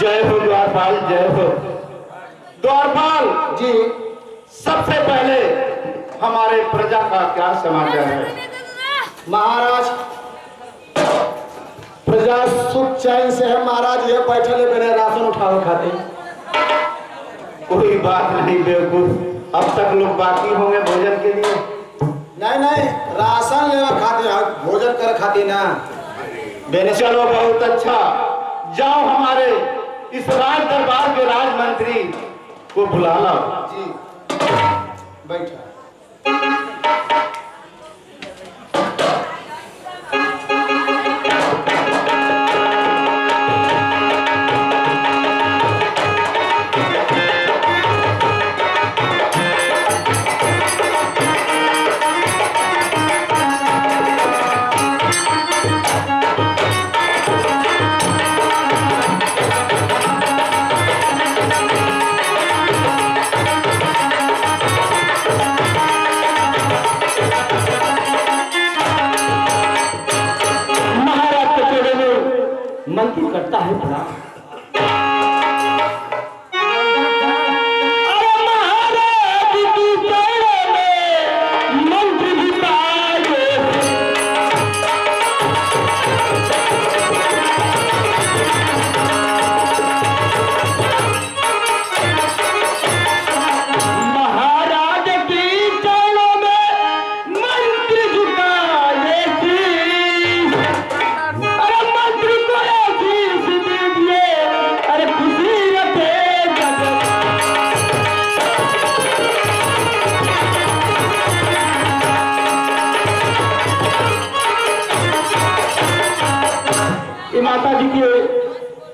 जय हो द्वारपाल, जय हो द्वारपाल जी। सबसे पहले हमारे प्रजा का क्या समाचार है? महाराज प्रजा सुख चैन से है महाराज, ये बैठे बिना राशन उठाओ खाते। कोई बात नहीं बेवकूफ, अब तक लोग बाकी होंगे भोजन के लिए। नहीं नहीं, राशन लेवा खाते, भोजन कर खाते ना। चलो बहुत अच्छा, जाओ हमारे इस राज दरबार के राजमंत्री को बुला लाओ। जी बैठा। मंत्री करता है भला। माता जी के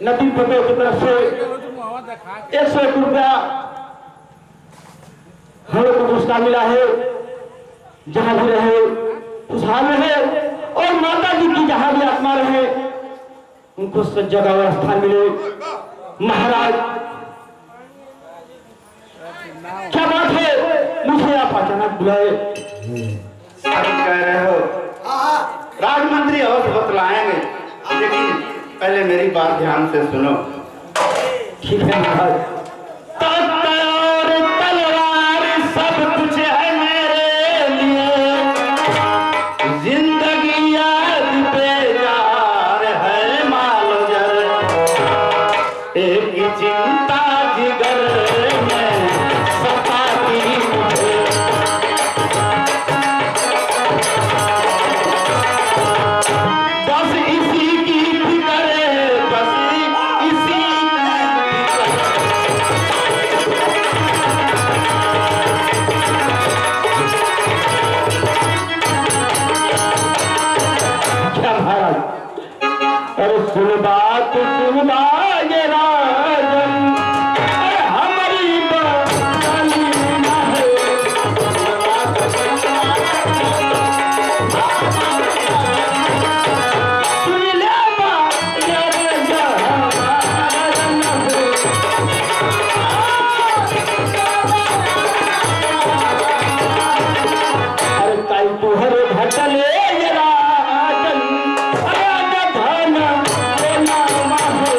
नदी पते की तरफ से 101 रुपया हम लोग को पुरस्कार मिला है। जहां भी रहे खुशहाल रहे और माता जी की जहां भी आत्मा रहे उनको सब जगह और स्थान मिले। महाराज क्या बात है, मुझे आप अचानक बुलाए? कह रहे हो राजमंत्री और बतलाएंगे, लेकिन पहले मेरी बात ध्यान से सुनो। ठीक है महाराज। और तलवार सब कुछ है मेरे लिए, जिंदगी याद पे जार है मालो जर, एक ही चिंता जिगर में सताती मुझे। बस इसी की फिक्र है, बस इसी क्या महाराज? अरे सुन बात ये राजन, अरे हमारी बाली ना है। सुन ले बात ये राजन अरे ताई तुहरे घटले ये राजन, अरे धन लेना माहो।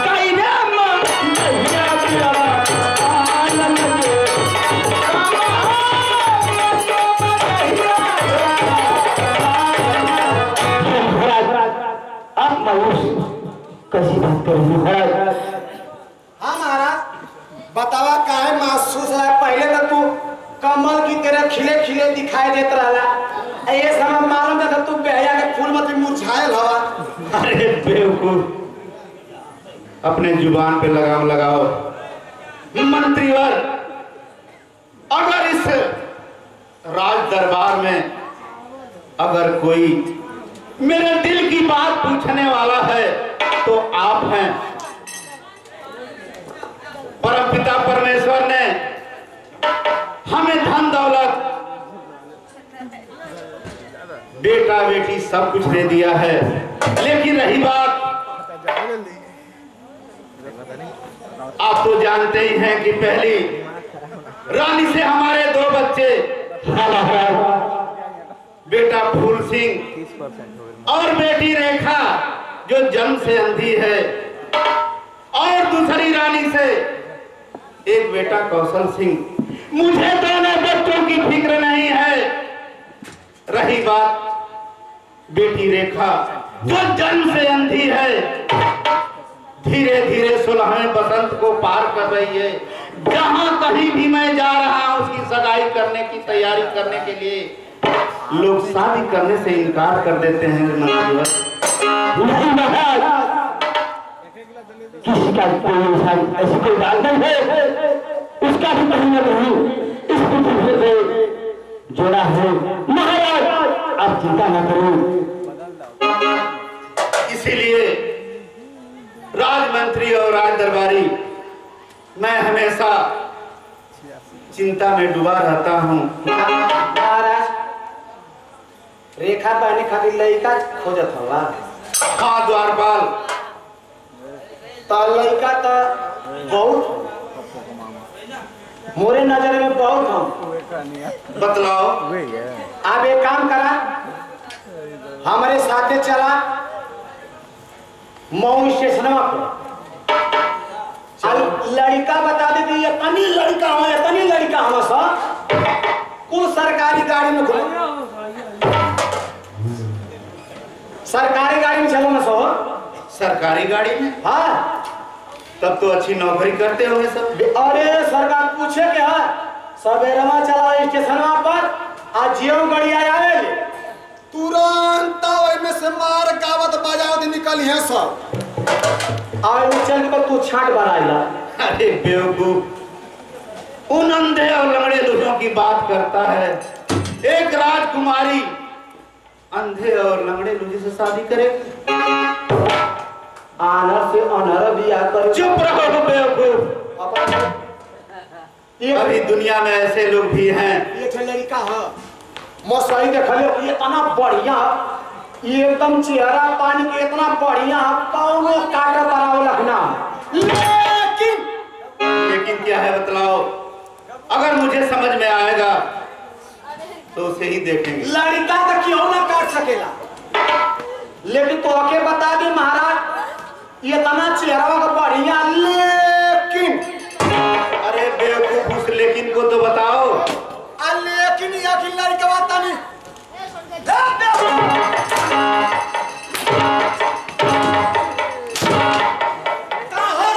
ताई रे मां नैया प्यारा आनंद के। आप मायूस कैसी बात कर रही महाराज? हाँ महाराज बतावा काहे महसूस है? पहले तो तू कमल की तरह खिले खिले दिखाई देता रहा, ये समय मालूम था तू बेहया के फूल मत मुरझायल हवा। अरे बेवकूफ, अपने जुबान पे लगाम लगाओ। मंत्रीवर, अगर इस राज दरबार में अगर कोई मेरे दिल की बात पूछने वाला है तो आप हैं। परमपिता परमेश्वर ने हमें धन दौलत, बेटा बेटी सब कुछ दे दिया है, लेकिन रही बात, आप तो जानते ही हैं कि पहली रानी से हमारे 2 बच्चे बेटा फूल सिंह और बेटी रेखा जो जन्म से अंधी है, और दूसरी रानी से एक बेटा कौशल सिंह। मुझे दोनों बच्चों की फिक्र नहीं है। रही बात बेटी रेखा जो जन्म से अंधी है, धीरे धीरे 16वें बसंत को पार कर रही है। जहां कहीं भी मैं जा रहा हूं उसकी सगाई करने की तैयारी करने के लिए लोग शादी करने से इनकार कर देते हैं। नहीं महाराज, किसी का कोई इंसान ऐसी कोई बात नहीं है, उसका भी कहीं न कहीं इस पृथ्वी से जोड़ा है। महाराज आप चिंता न करो। इसीलिए राजमंत्री और राज दरबारी मैं हमेशा चिंता में डूबा रहता हूँ। महाराज रेखा बहनी खातिर लड़का खोजत हवा। हाँ द्वारपाल, तो लड़का तो बहुत मोरे नजर में बहुत हम। बतलाओ। आप एक काम करा, हमारे साथे चला मऊ स्टेशन पर। लड़का बता दे कि इतनी लड़का हम सब कुल सरकारी गाड़ी में घूम, सरकारी गाड़ी में चलो ना सो। सरकारी गाड़ी में? हाँ तब तो अच्छी नौकरी करते होंगे सब। अरे सरकार पूछे के है सवेरमा चला स्टेशन पर आज जियो गड़िया आवे तुरंत में से मार गावत बजावत निकली है सब। आवे चल के तू छाट बनाइला। अरे बेवकूफ, उन अंधे और लंगड़े लोगों की बात करता है। एक राजकुमारी अंधे और लंगड़े लोगों से शादी करे? आनर से अनहर बियाह कर। चुप रहो बेवकूफ। अभी दुनिया में ऐसे लोग भी हैं। एक लड़का है मसई देखले इतना बढ़िया, एकदम चेहरा पानी के इतना बढ़िया, पाँव में काटा बनाओ लखना। लेकिन क्या है बतलाओ? अगर मुझे समझ में आएगा तो उसे ही देखेंगे। लड़का तो क्यों ना काट सकेला, लेकिन तो आके बता दे महाराज इतना चेहरा का बढ़िया, लेकिन अरे बेवकूफ, उस लेकिन को तो बताओ। लेकिन यकीन लड़का बात नहीं।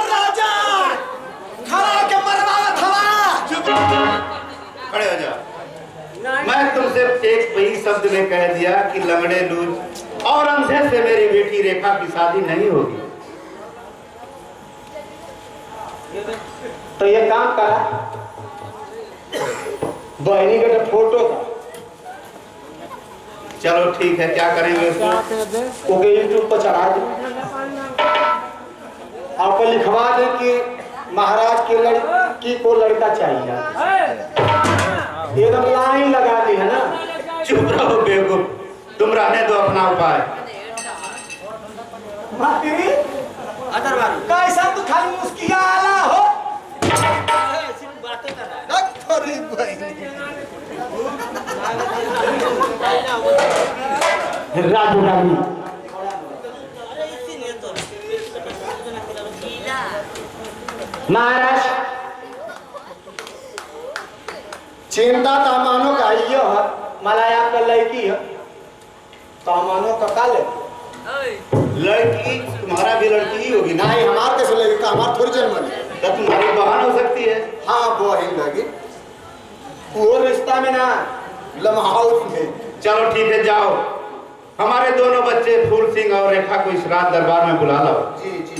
राजा खड़ा के मरवावत हवा। खड़े हो जाओ। मैं तुमसे एक वही शब्द में कह दिया कि लंगड़े लूज और अंधे से मेरी बेटी रेखा की शादी नहीं होगी। तो ये काम करा, बहनी का फोटो था। चलो ठीक है, क्या करेंगे उसको? ओके यूट्यूब पर चढ़ा दे, आपको लिखवा दे कि महाराज के लड़की को लड़का चाहिए। एकदम लाइन लगा दी है ना। चुप रहो बेवकूफ, तुम रहने दो अपना उपाय। कैसा तू खाली मुस्कियाला हो। राजू रानी महाराज चिंता तो मानो का ये है, मलाई आपका लड़की है तो मानो का काले लड़की तुम्हारा भी लड़की ही होगी ना? नहीं हमारे कैसे लगेगा, हमारे थोड़ी जन्म है। तब तुम्हारी बहन हो सकती है। हाँ वो ही लगी वो रिश्ता में ना लम्हाउट में। चलो ठीक है, जाओ हमारे दोनों बच्चे फूल सिंह और रेखा को इस रात दरबार में बुला लो। जी जी।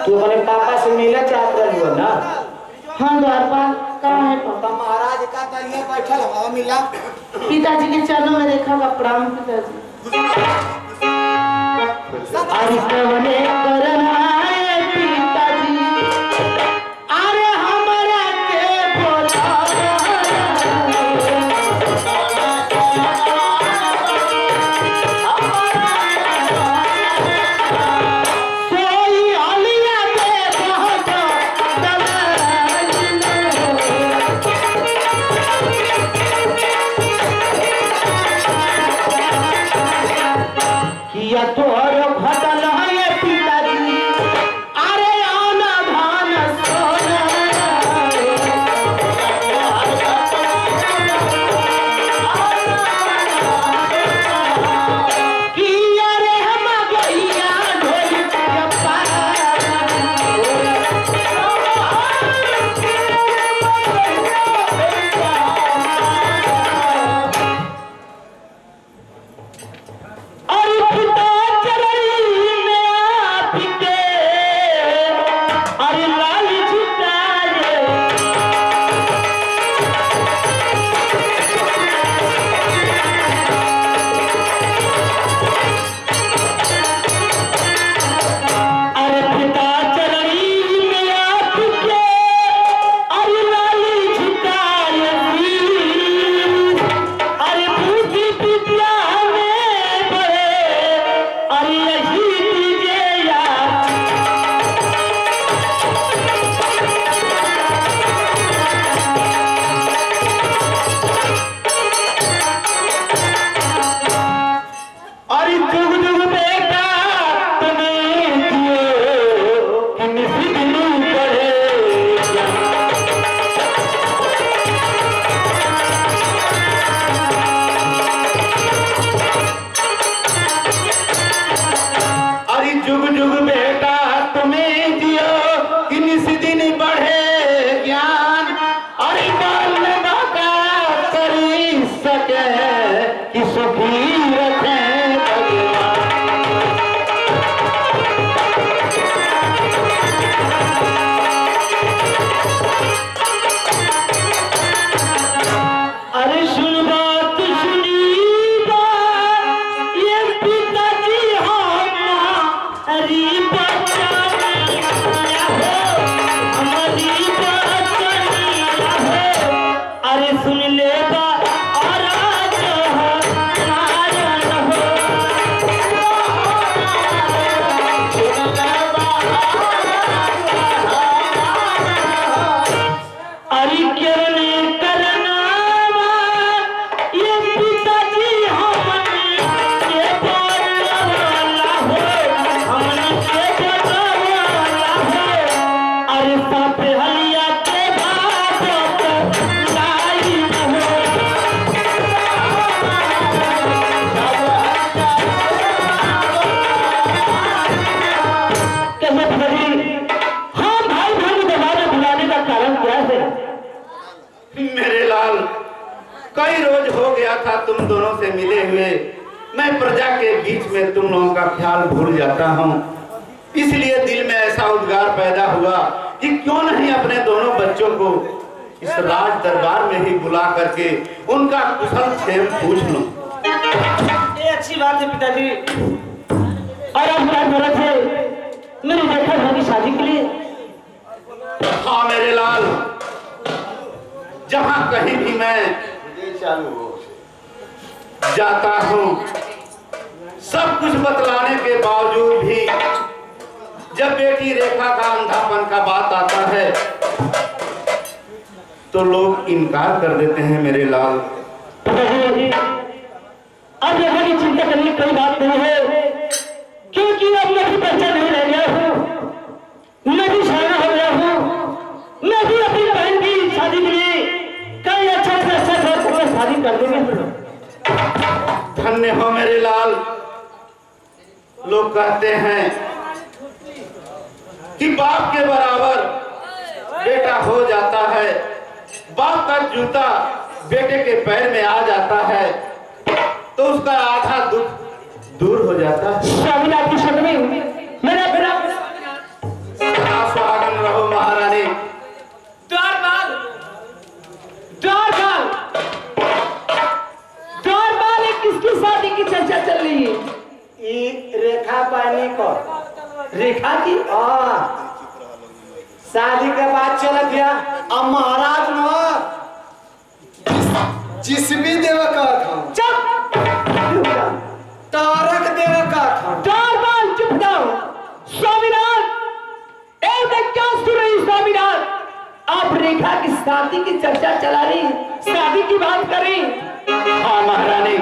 तू अपने पापा से मिलना चाहता है ना? हाँ द्वारपाल कहाँ है? तो महाराज का तलिया बैठल हवा मिला पिताजी के चरणों में रेखा का प्रणाम पिताजी। अरे कवने करना है पिताजी, अरे हमरा के बोला सोई अलिया के बहुत किया तोर घटल है पिताजी, अरे आना धान सोना किया रे हम गैया ढोल चप्पा अरे पिता चरई में आपके अरे लाल झुकाए अरे पिता चरई में आपके अरे लाल झुकाए अरे बुद्धि विद्या में बड़े अरे यही दीजिए यार अरे जुग जुग बेटा तुम्हें दियो कि निस्दिनु बढ़े अरे जुग जुग बेटा तुम्हें दियो कि निस्दिन बढ़े ज्ञान, अरे बाल बाका करी सके कि सुखी रखे भगवान। अरे सुन बात सुनी बात ये पिताजी हमारी बच्चा हमारी बच्चा अरे सुन ले बात और आज नारायण हो अरे किरने करना ये पिताजी हमने के बोला हो हमने के बोला हो अरे साथ हलिया के बात लाई हो कैसे भाई हाँ भाई भाई दबाने बुलाने का कारण क्या है? मेरे लाल, कई रोज हो गया था तुम दोनों से मिले हुए। मैं प्रजा के बीच में तुम लोगों का ख्याल भूल जाता हूँ, इसलिए दिल में ऐसा उद्गार पैदा हुआ कि क्यों नहीं अपने दोनों बच्चों को इस राज दरबार में ही बुला करके उनका कुशल क्षेम पूछ लूं। ये अच्छी बात है पिताजी। और अब क्या जरूरत है मेरी रेखा भाई की शादी के लिए? हाँ मेरे लाल, जहाँ कहीं भी मैं जाता हूँ, सब कुछ बतलाने के बावजूद भी जब बेटी रेखा का अंधापन का बात आता है तो लोग इनकार कर देते हैं मेरे लाल। अब रेखा की चिंता करने की कोई बात नहीं है, क्योंकि अब मैं भी बच्चा नहीं रह गया हूँ, मैं भी शाना हो गया हूँ, मैं भी अपनी बहन की शादी के लिए कई अच्छा से अच्छा घर में शादी कर देंगे। धन्य हो मेरे लाल। लोग कहते हैं कि बाप के बराबर बेटा हो जाता है, बाप का जूता बेटे के पैर में आ जाता है तो उसका आधा दुख दूर हो जाता है। स्वामी आपकी शक्ति मेरा बेटा सुहागन रहो महारानी। द्वारपाल किसकी शादी की चर्चा चल रही है? ई रेखा पानी को रेखा की? शादी के बाद चल गया। अब महाराज न जिसमी देव का था चुप! तारक देव का था। बाल चुप जाओ। स्वामीनाथ, क्या सुन रही स्वामीनाथ? आप रेखा की शादी की चर्चा चला रही, शादी की बात करें। हाँ महारानी,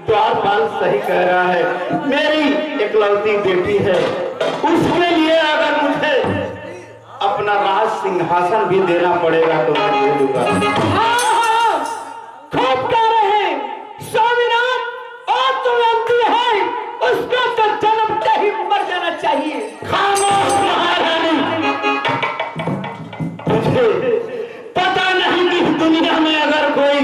द्वारपाल सही कह रहा है। मेरी इकलौती बेटी है, उसके लिए अगर मुझे अपना राज सिंहासन भी देना पड़ेगा तो मैं दे दूंगा। हाँ, खूब कह रहे हैं स्वामीनाथ। और तो गलती है, उसको तो जन्म से ही मर जाना चाहिए। खामोश महारानी, तुझे पता नहीं कि इस दुनिया में अगर कोई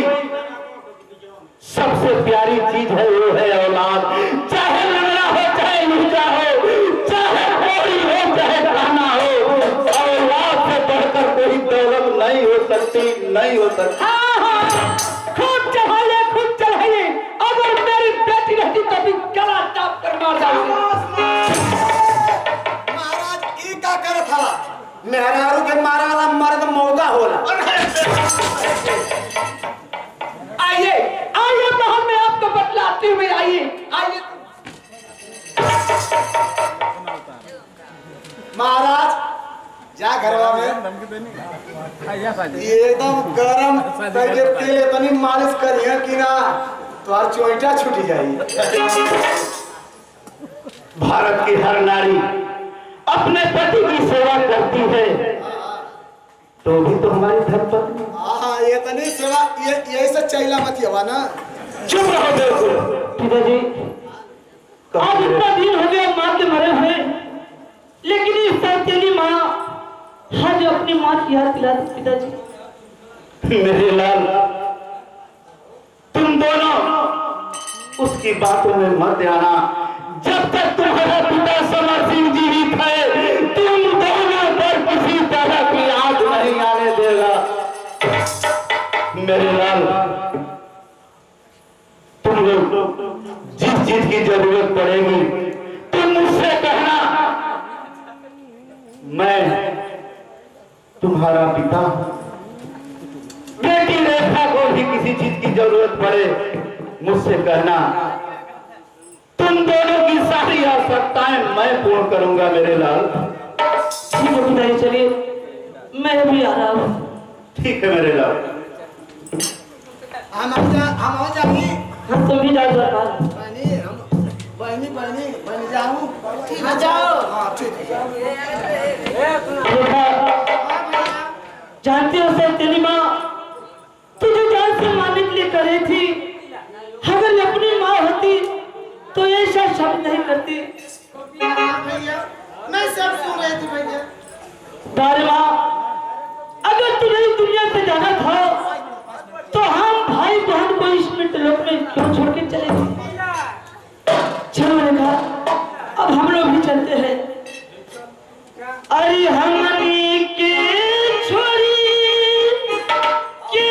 सबसे प्यारी चीज है वो है औलाद। चाहे लंगड़ा हो, चाहे लूटा हो, चाहे कोई हो, चाहे खाना हो, औलाद से बढ़कर कोई दौलत नहीं हो सकती, नहीं हो सकती। हाँ, खूब चढ़ाइए, खूब चढ़ाइए। अगर मेरी बेटी रहती तो भी गला टाप कर मार डालूंगा। महाराज ई का कर था मेहरारू के मारा वाला मर्द मौका होला। आइए आइए महल में आपको बतलाते हुए आइए आइए। महाराज जा घरवा में एकदम गरम करके तेल इतनी मालिश करिए कि ना तो चोइटा छूट जाई। भारत की हर नारी अपने पति की सेवा करती है, तो भी तो हमारी धर्मपत्नी। हाँ ये तनी सेवा ये यही से चैला मत हवा ना। चुप रहो बिल्कुल। पिताजी, आज इतना दिन हो गया माँ के मरे हुए, लेकिन इस सौतेली माँ आज अपनी माँ की याद दिला दी। पिताजी, मेरे लाल, तुम दोनों उसकी बातों में मत आना। जब तक तुम्हारा पिता समर सिंह जीवित है, तुम दोनों पर किसी तरह की आग नहीं आने देगा। मेरे लाल, तुम लोग जिस चीज की जरूरत पड़ेगी तुम मुझसे कहना। मैं तुम्हारा पिता हूं। बेटी रेखा को भी किसी चीज की जरूरत पड़े मुझसे कहना। तुम दोनों की सारी आवश्यकताएं मैं पूर्ण करूंगा मेरे लाल। ठीक है पिताजी, चलिए मैं भी आ रहा हूँ। ठीक है मेरे लाल। हम जाएंगे। हाँ तुम भी जाओ सरकार। बहनी जाऊँ। हाँ जाओ। हाँ ठीक है। रेखा, जानती हो सौतेली माँ तुझे जान से मारने के लिए कर रही थी। अगर ये अपनी माँ होती तो ये शायद शब्द नहीं करती। मैं सब सुन रही थी भैया। दारे माँ, अगर तुम्हें दुनिया से जाना था तो हम भाई बहन को इस मृत्यलोक में क्यों छोड़ के चले गए? चलो रेखा, अब हम लोग भी चलते हैं। अरे हमनी के छोड़ी के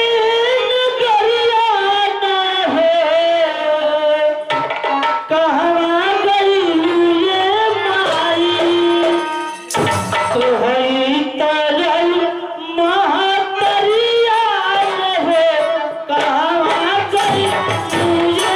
नगरिया ना है, कहाँ गई ये माई? तो है तरल महतरिया है, कहाँ गई ये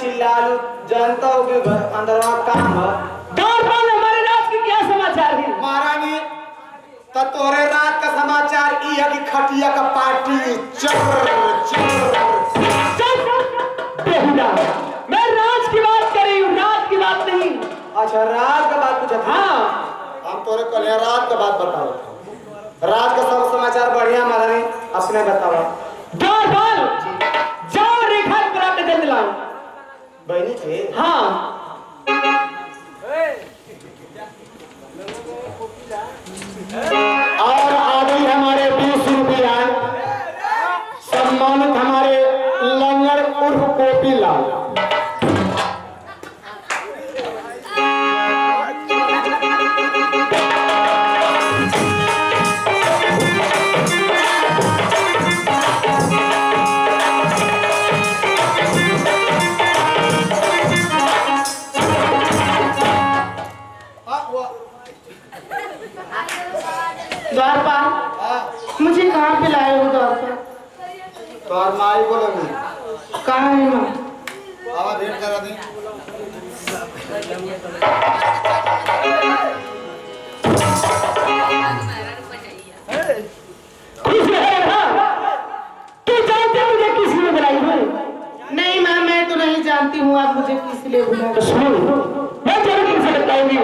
चिल्लालू जानता हो कि अंदर काम है द्वारपाल हमारे राज के क्या समाचार है? महारानी तो तोरे रात का समाचार ई है कि खटिया का पार्टी चल बेहुदा, मैं राज की बात कर रही हूँ, रात की बात नहीं। अच्छा रात का बात पूछा था हाँ हम तोरे कल रात का बात बताओ रात का सब समाचार बढ़िया महारानी अपने बताओ द्वारपाल जाओ रेखा को बुला के जल्द लाओ। बहनी थे हाँ और आदि हमारे 20 रुपया सम्मानित हमारे लंगर उर्फ गोपी लाल द्वारपाल मुझे कहाँ पे लाए हो द्वारपाल? तो और माई बोलोगी कहाँ है माँ? आवा भेंट करा दी खुश रहे ना? तू जानते हो मुझे किस लिए बुलाई है? नहीं माँ मैं तो नहीं जानती हूँ आप मुझे किस लिए बुलाए। तो सुनो, मैं जरूर तुमसे बताऊंगी।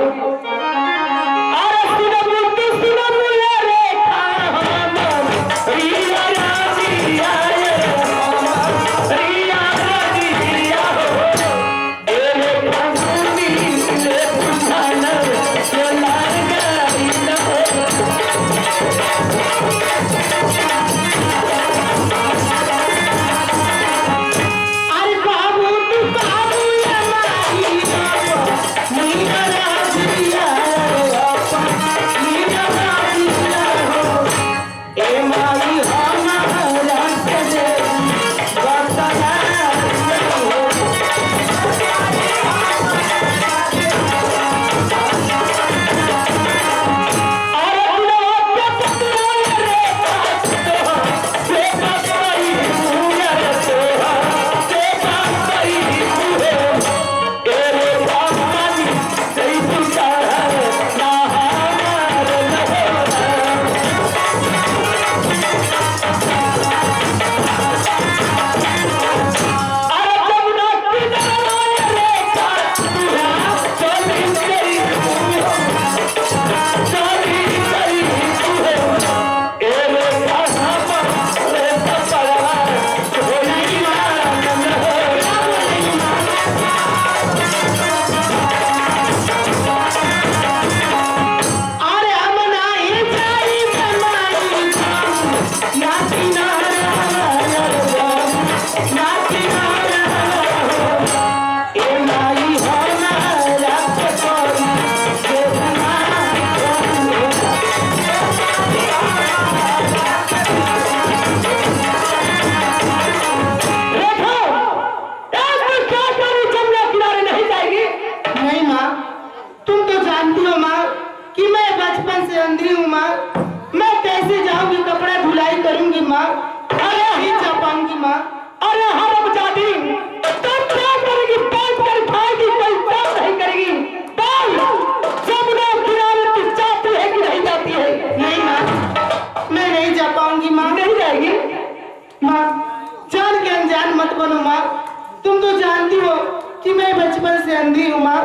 से अंधी हूँ माँ,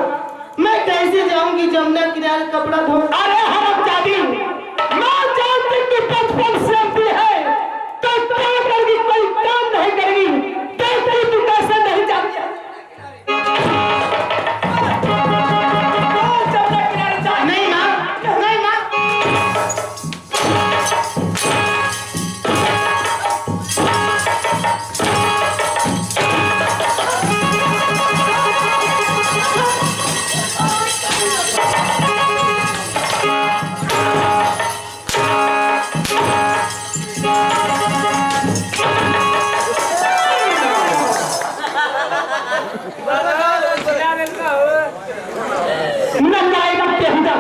मैं कैसे जाऊंगी जमुना किनारे कपड़ा धो। अरे हरामजादी, मैं जानती कि बचपन से अंधी है, तो क्या करेगी? कोई काम नहीं करेगी, देखती तू कैसे नहीं जाती। नहीं माँ, नहीं माँ। न जाएगा बेहुदा,